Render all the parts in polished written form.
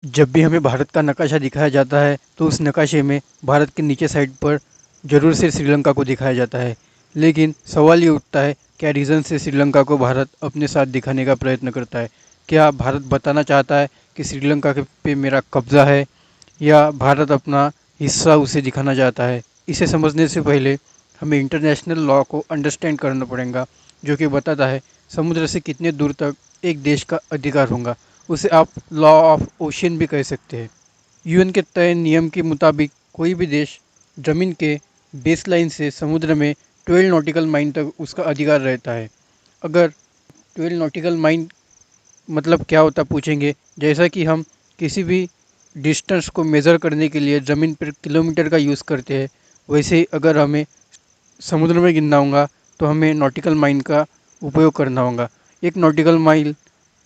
जब भी हमें भारत का नक्शा दिखाया जाता है तो उस नक्शे में भारत के नीचे साइड पर ज़रूर से श्रीलंका को दिखाया जाता है। लेकिन सवाल ये उठता है, क्या रीज़न से श्रीलंका को भारत अपने साथ दिखाने का प्रयत्न करता है? क्या भारत बताना चाहता है कि श्रीलंका के पे मेरा कब्ज़ा है, या भारत अपना हिस्सा उसे दिखाना चाहता है? इसे समझने से पहले हमें इंटरनेशनल लॉ को अंडरस्टैंड करना पड़ेगा, जो कि बताता है समुद्र से कितने दूर तक एक देश का अधिकार होगा। उसे आप लॉ ऑफ ओशियन भी कह सकते हैं। यूएन के तय नियम के मुताबिक कोई भी देश जमीन के बेसलाइन से समुद्र में 12 नॉटिकल माइल तक उसका अधिकार रहता है। अगर 12 नॉटिकल माइल मतलब क्या होता पूछेंगे, जैसा कि हम किसी भी डिस्टेंस को मेज़र करने के लिए ज़मीन पर किलोमीटर का यूज़ करते हैं, वैसे ही अगर हमें समुद्र में गिनना होगा तो हमें नॉटिकल माइल का उपयोग करना होगा। एक नॉटिकल माइल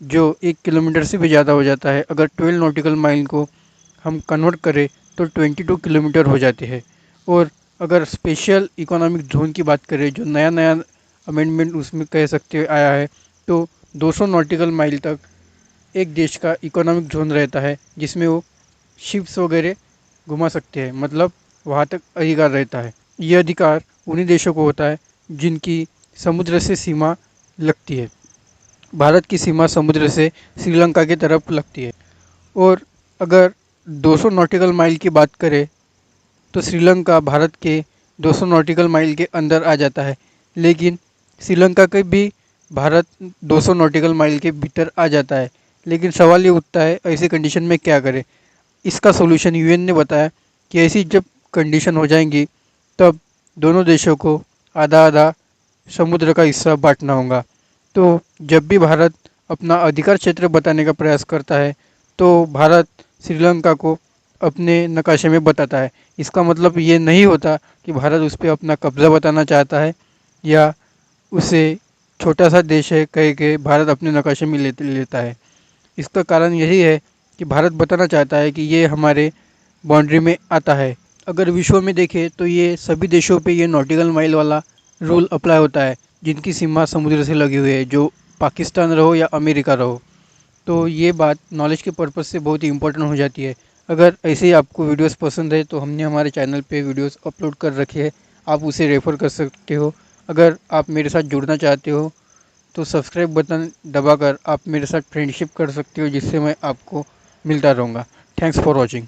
जो 1 किलोमीटर से भी ज़्यादा हो जाता है, अगर 12 नॉटिकल माइल को हम कन्वर्ट करें तो 22 किलोमीटर हो जाते हैं। और अगर स्पेशल इकोनॉमिक जोन की बात करें, जो नया नया अमेंडमेंट उसमें कह सकते आया है, तो 200 नॉटिकल माइल तक एक देश का इकोनॉमिक जोन रहता है, जिसमें वो शिप्स वगैरह घुमा सकते हैं, मतलब वहाँ तक अधिकार रहता है। ये अधिकार उन्हीं देशों को होता है जिनकी समुद्र से सीमा लगती है। भारत की सीमा समुद्र से श्रीलंका की तरफ लगती है। और अगर 200 नॉटिकल माइल की बात करें तो श्रीलंका भारत के 200 नॉटिकल माइल के अंदर आ जाता है, लेकिन श्रीलंका के भी भारत 200 नॉटिकल माइल के भीतर आ जाता है। लेकिन सवाल ये उठता है, ऐसी कंडीशन में क्या करें? इसका सॉल्यूशन यूएन ने बताया कि ऐसी जब कंडीशन हो जाएंगी तब दोनों देशों को आधा आधा समुद्र का हिस्सा बांटना होगा। तो जब भी भारत अपना अधिकार क्षेत्र बताने का प्रयास करता है तो भारत श्रीलंका को अपने नक्शे में बताता है। इसका मतलब ये नहीं होता कि भारत उस पर अपना कब्ज़ा बताना चाहता है, या उसे छोटा सा देश है कह के भारत अपने नक्शे में लेता है। इसका कारण यही है कि भारत बताना चाहता है कि ये हमारे बाउंड्री में आता है। अगर विश्व में देखें तो ये सभी देशों पे ये नॉटिकल माइल वाला रूल अप्लाई होता है जिनकी सीमा समुद्र से लगी हुई है, जो पाकिस्तान रहो या अमेरिका रहो। तो ये बात नॉलेज के पर्पज़ से बहुत ही इंपॉर्टेंट हो जाती है। अगर ऐसे ही आपको वीडियोस पसंद है तो हमने हमारे चैनल पे वीडियोस अपलोड कर रखे हैं, आप उसे रेफ़र कर सकते हो। अगर आप मेरे साथ जुड़ना चाहते हो तो सब्सक्राइब बटन दबाकर आप मेरे साथ फ्रेंडशिप कर सकते हो, जिससे मैं आपको मिलता रहूँगा। Thanks for watching.